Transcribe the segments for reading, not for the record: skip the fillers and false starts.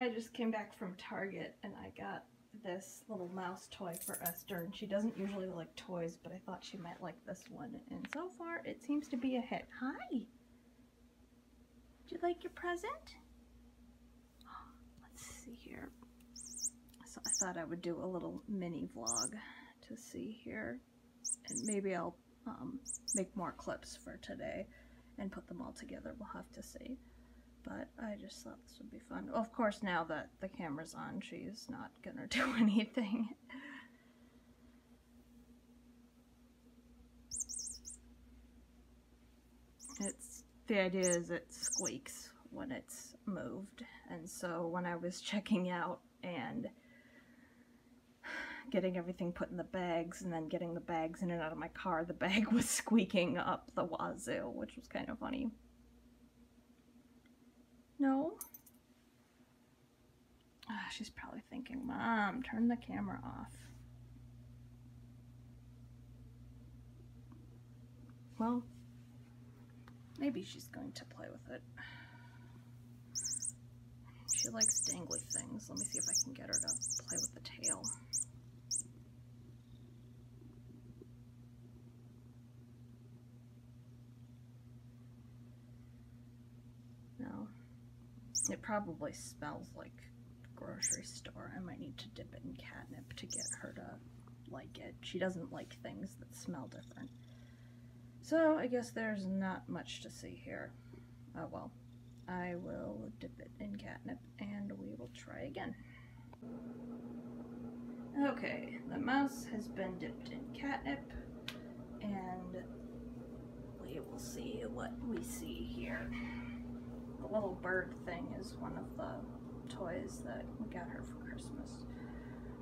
I just came back from Target and I got this little mouse toy for Esther, and she doesn't usually like toys, but I thought she might like this one, and so far it seems to be a hit. Hi! Did you like your present? Let's see here. So I thought I would do a little mini vlog to see here, and maybe I'll make more clips for today and put them all together. We'll have to see. But I just thought this would be fun. Of course, now that the camera's on, she's not gonna do anything. The idea is it squeaks when it's moved, and so when I was checking out and getting everything put in the bags and then getting the bags in and out of my car, the bag was squeaking up the wazoo, which was kind of funny. No? She's probably thinking, Mom, turn the camera off. Well, maybe she's going to play with it. She likes dangly things. Let me see if I can get her to play with the tail. No. It probably smells like grocery store. I might need to dip it in catnip to get her to like it. She doesn't like things that smell different. So I guess there's not much to see here. Oh well. I will dip it in catnip and we will try again. Okay, the mouse has been dipped in catnip and we will see what we see here. The little bird thing is one of the toys that we got her for Christmas.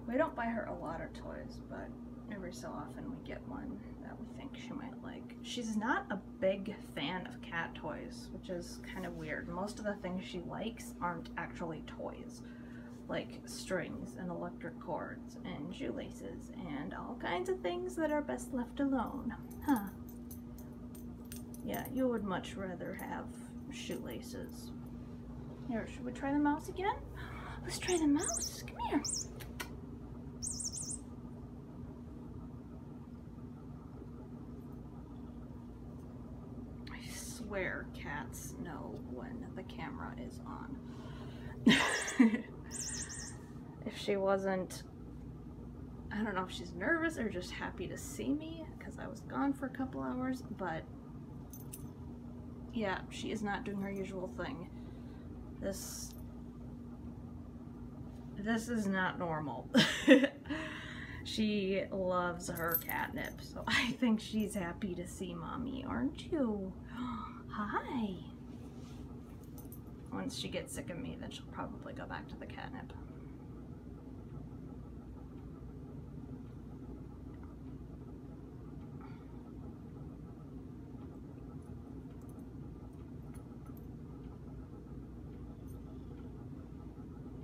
We don't buy her a lot of toys, but every so often we get one that we think she might like. She's not a big fan of cat toys, which is kind of weird. Most of the things she likes aren't actually toys, like strings and electric cords and shoelaces and all kinds of things that are best left alone. Huh. Yeah, you would much rather have shoelaces. Here, should we try the mouse again? Let's try the mouse. Come here. I swear cats know when the camera is on. If she wasn't, I don't know if she's nervous or just happy to see me because I was gone for a couple hours, but yeah, she is not doing her usual thing. This is not normal. She loves her catnip, so I think she's happy to see Mommy, aren't you? Hi! Once she gets sick of me, then she'll probably go back to the catnip.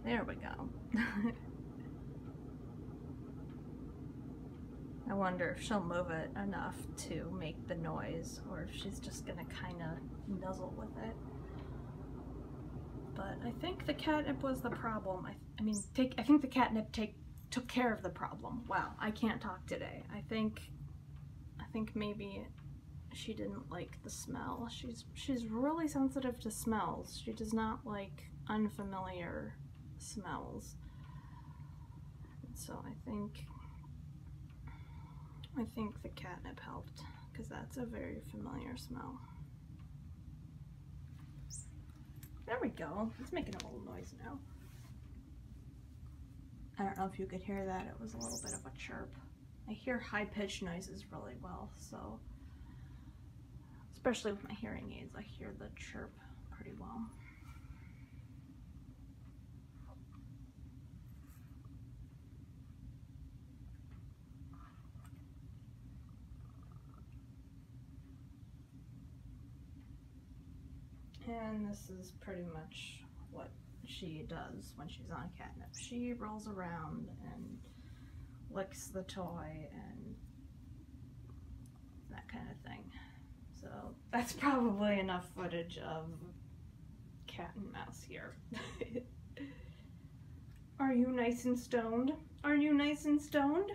There we go. I wonder if she'll move it enough to make the noise, or if she's just gonna kind of nuzzle with it. But I think the catnip was the problem. I think the catnip took care of the problem. Wow, I can't talk today. I think maybe she didn't like the smell. She's really sensitive to smells. She does not like unfamiliar smells. And so I think the catnip helped, because that's a very familiar smell. There we go. It's making a little noise now. I don't know if you could hear that. It was a little bit of a chirp. I hear high-pitched noises really well, so especially with my hearing aids, I hear the chirp pretty well. And this is pretty much what she does when she's on catnip. She rolls around and licks the toy and that kind of thing. So that's probably enough footage of cat and mouse here. you nice and stoned? Are you nice and stoned?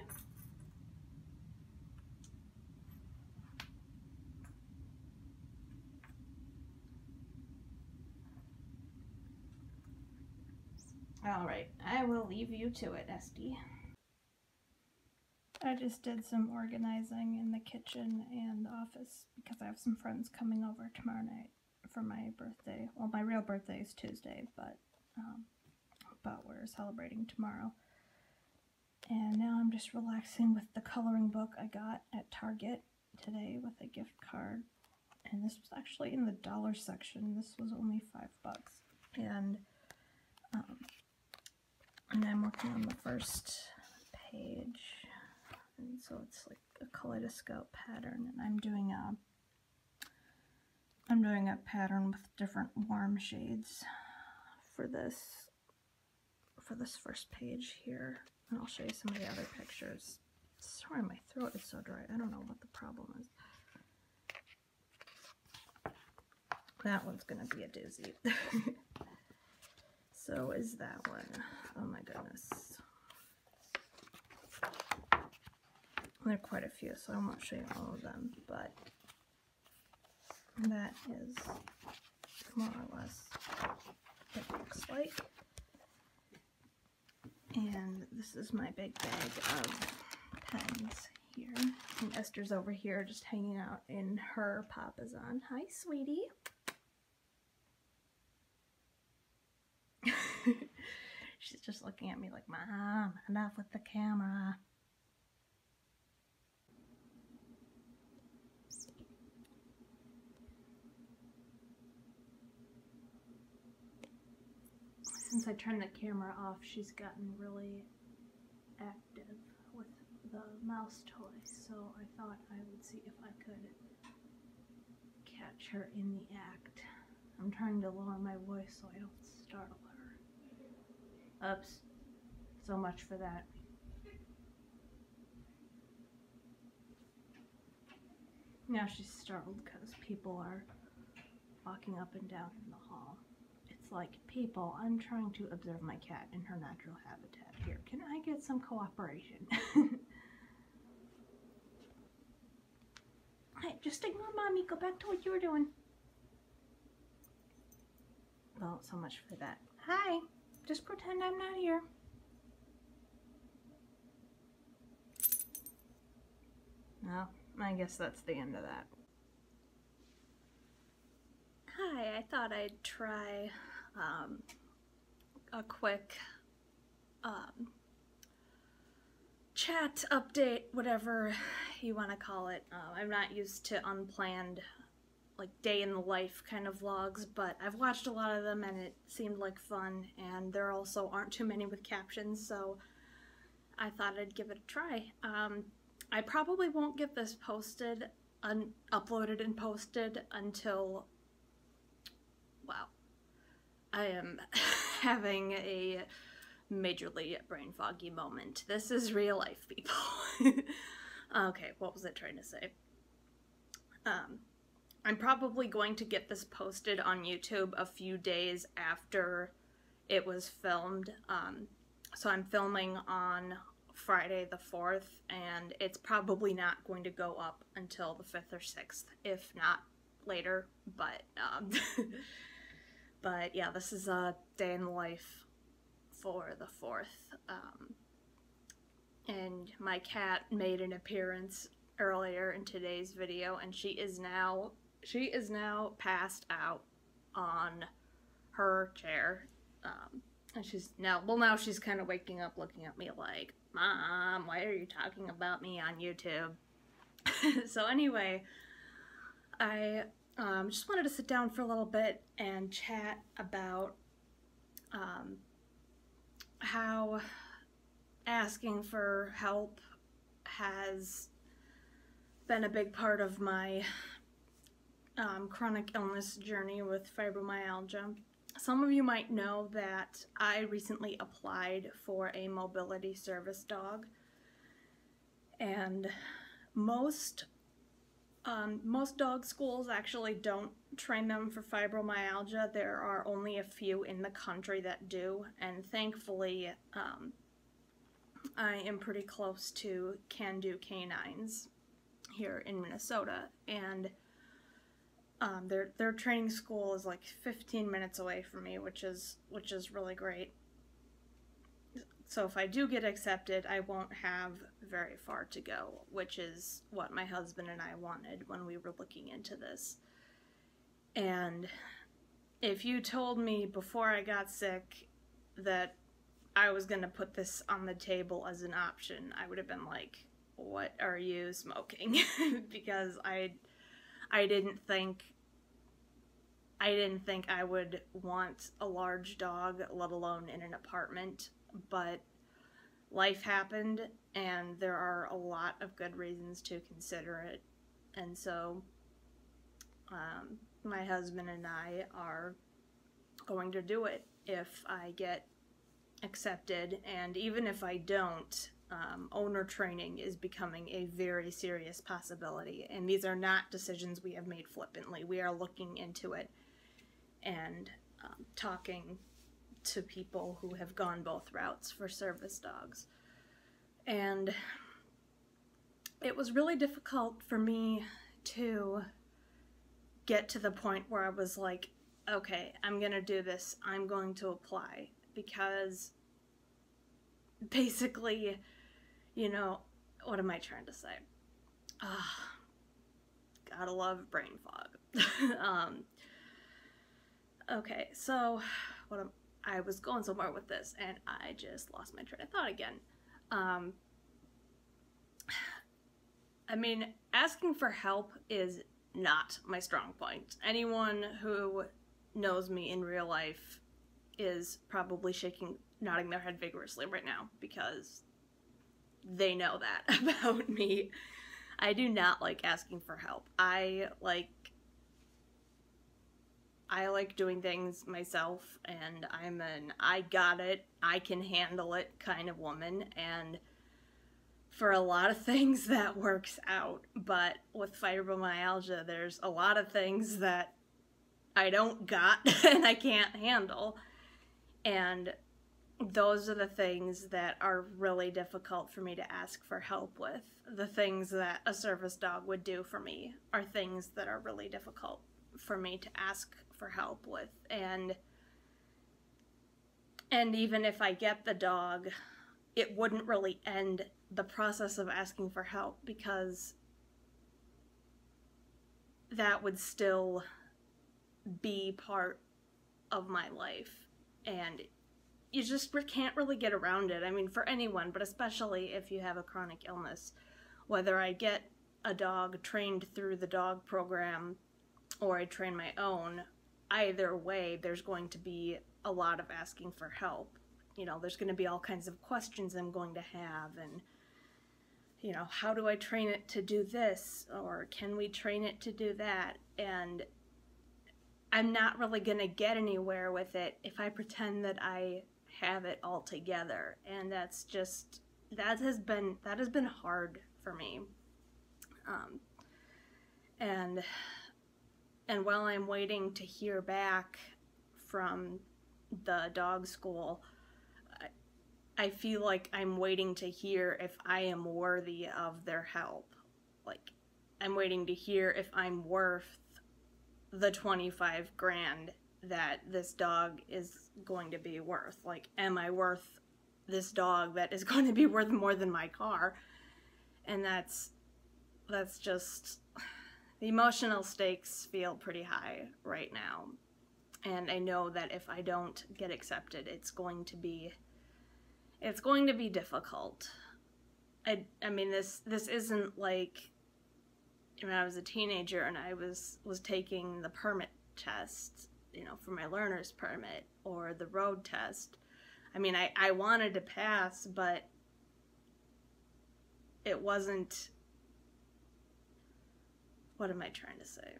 Alright, I will leave you to it, Esty. I just did some organizing in the kitchen and office because I have some friends coming over tomorrow night for my birthday. Well, my real birthday is Tuesday, but we're celebrating tomorrow. And now I'm just relaxing with the coloring book I got at Target today with a gift card. And this was actually in the dollar section. This was only $5. And I'm working on the first page. And so it's like a kaleidoscope pattern, and I'm doing a pattern with different warm shades for this first page here. And I'll show you some of the other pictures. Sorry, my throat is so dry. I don't know what the problem is. That one's gonna be a doozy. So is that one. Oh my goodness. There are quite a few, so I won't show you all of them, but that is more or less what it looks like. And this is my big bag of pens here. And Esther's over here just hanging out in her Papazon. Hi, sweetie. She's just looking at me like, Mom, enough with the camera. Since I turned the camera off, she's gotten really active with the mouse toy, so I thought I would see if I could catch her in the act. I'm trying to lower my voice so I don't startle her. Oops. So much for that. Now she's startled because people are walking up and down in the hall. It's like, people, I'm trying to observe my cat in her natural habitat here. Can I get some cooperation? Hey, just ignore Mommy. Go back to what you were doing. Well, so much for that. Hi. Just pretend I'm not here. No, I guess that's the end of that. Hi, I thought I'd try a quick chat update, whatever you want to call it. I'm not used to unplanned, like, day in the life kind of vlogs, but I've watched a lot of them and it seemed like fun, and there also aren't too many with captions, so I thought I'd give it a try. I probably won't get this posted, uploaded and posted until, wow, I am having a majorly brain foggy moment. This is real life, people. Okay, what was I trying to say? I'm probably going to get this posted on YouTube a few days after it was filmed. So I'm filming on Friday the 4th, and it's probably not going to go up until the 5th or 6th, if not later, but but yeah, this is a day in the life for the 4th. And my cat made an appearance earlier in today's video, and she is now passed out on her chair. And she's now, well, now she's kind of waking up looking at me like, Mom, why are you talking about me on YouTube? So anyway, I just wanted to sit down for a little bit and chat about how asking for help has been a big part of my chronic illness journey with fibromyalgia. Some of you might know that I recently applied for a mobility service dog, and most Most dog schools actually don't train them for fibromyalgia. There are only a few in the country that do, and thankfully I am pretty close to Can Do Canines here in Minnesota, and their training school is like 15 minutes away from me, which is really great. So if I do get accepted, I won't have very far to go, which is what my husband and I wanted when we were looking into this. And if you told me before I got sick that I was going to put this on the table as an option, I would have been like, what are you smoking? Because I didn't think I would want a large dog, let alone in an apartment. But life happened, and there are a lot of good reasons to consider it. And so my husband and I are going to do it if I get accepted. And even if I don't, owner training is becoming a very serious possibility. And these are not decisions we have made flippantly. We are looking into it and talking to people who have gone both routes for service dogs. And it was really difficult for me to get to the point where I was like, okay, I'm gonna do this, I'm going to apply, because basically, you know, what am I trying to say? Gotta love brain fog. Okay, so I was going somewhere with this, and I just lost my train of thought again. I mean, asking for help is not my strong point. Anyone who knows me in real life is probably nodding their head vigorously right now, because they know that about me. I do not like asking for help. I like doing things myself, and I'm an I got it, I can handle it kind of woman, and for a lot of things that works out. But with fibromyalgia, there's a lot of things that I don't got and I can't handle, and those are the things that are really difficult for me to ask for help with. The things that a service dog would do for me are things that are really difficult for me to ask for help with. And even if I get the dog, it wouldn't really end the process of asking for help, because that would still be part of my life, and you just can't really get around it. I mean, for anyone, but especially if you have a chronic illness, whether I get a dog trained through the dog program or I train my own, either way, there's going to be a lot of asking for help. You know, there's going to be all kinds of questions I'm going to have, and, you know, how do I train it to do this? Or can we train it to do that? And I'm not really going to get anywhere with it if I pretend that I have it all together. And that's just, that has been hard for me. And while I'm waiting to hear back from the dog school, I feel like I'm waiting to hear if I am worthy of their help. Like, I'm waiting to hear if I'm worth the 25 grand that this dog is going to be worth. Like, am I worth this dog that is going to be worth more than my car? And that's just, the emotional stakes feel pretty high right now. And I know that if I don't get accepted, it's going to be difficult. I mean, this isn't like when I was a teenager and I was taking the permit test, you know, for my learner's permit, or the road test. I mean, I wanted to pass, but it wasn't, what am I trying to say?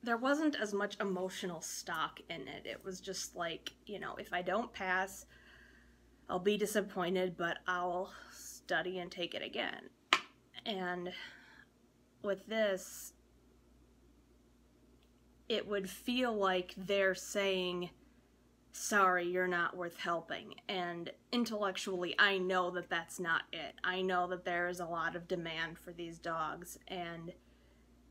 There wasn't as much emotional stock in it. It was just like, you know, if I don't pass, I'll be disappointed, but I'll study and take it again. And with this, it would feel like they're saying, sorry, you're not worth helping. And intellectually, I know that that's not it. I know that there is a lot of demand for these dogs, and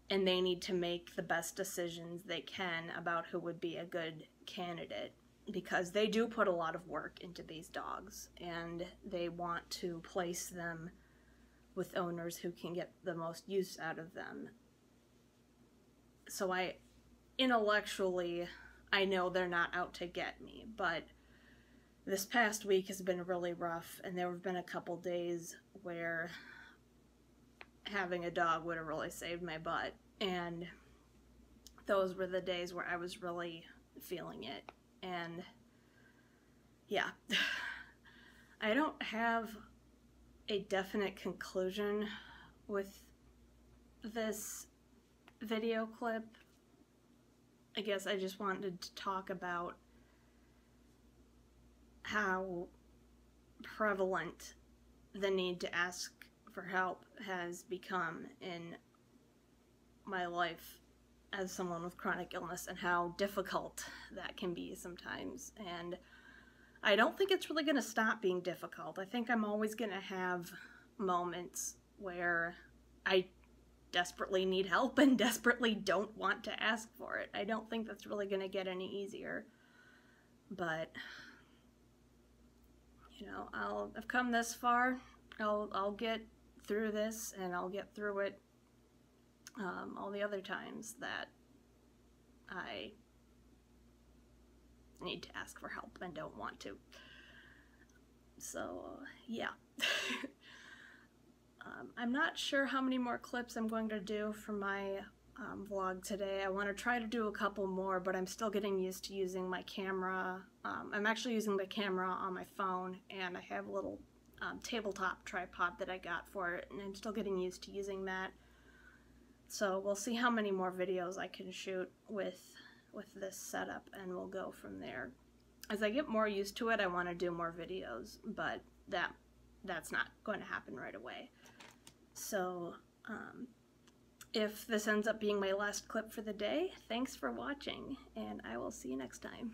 they need to make the best decisions they can about who would be a good candidate, because they do put a lot of work into these dogs, and they want to place them with owners who can get the most use out of them. So intellectually, I know they're not out to get me, but this past week has been really rough, and there have been a couple days where having a dog would have really saved my butt, and those were the days where I was really feeling it. And yeah, I don't have a definite conclusion with this video clip. I guess I just wanted to talk about how prevalent the need to ask for help has become in my life as someone with chronic illness, and how difficult that can be sometimes. And I don't think it's really going to stop being difficult. I think I'm always going to have moments where I desperately need help and desperately don't want to ask for it. I don't think that's really going to get any easier. But, you know, I've come this far. I'll get through this, and I'll get through it all the other times that I need to ask for help and don't want to. So, yeah. I'm not sure how many more clips I'm going to do for my vlog today. I want to try to do a couple more, but I'm still getting used to using my camera. I'm actually using the camera on my phone, and I have a little tabletop tripod that I got for it, and I'm still getting used to using that. So we'll see how many more videos I can shoot with this setup, and we'll go from there. As I get more used to it, I want to do more videos, but that's not going to happen right away. So if this ends up being my last clip for the day, thanks for watching, and I will see you next time.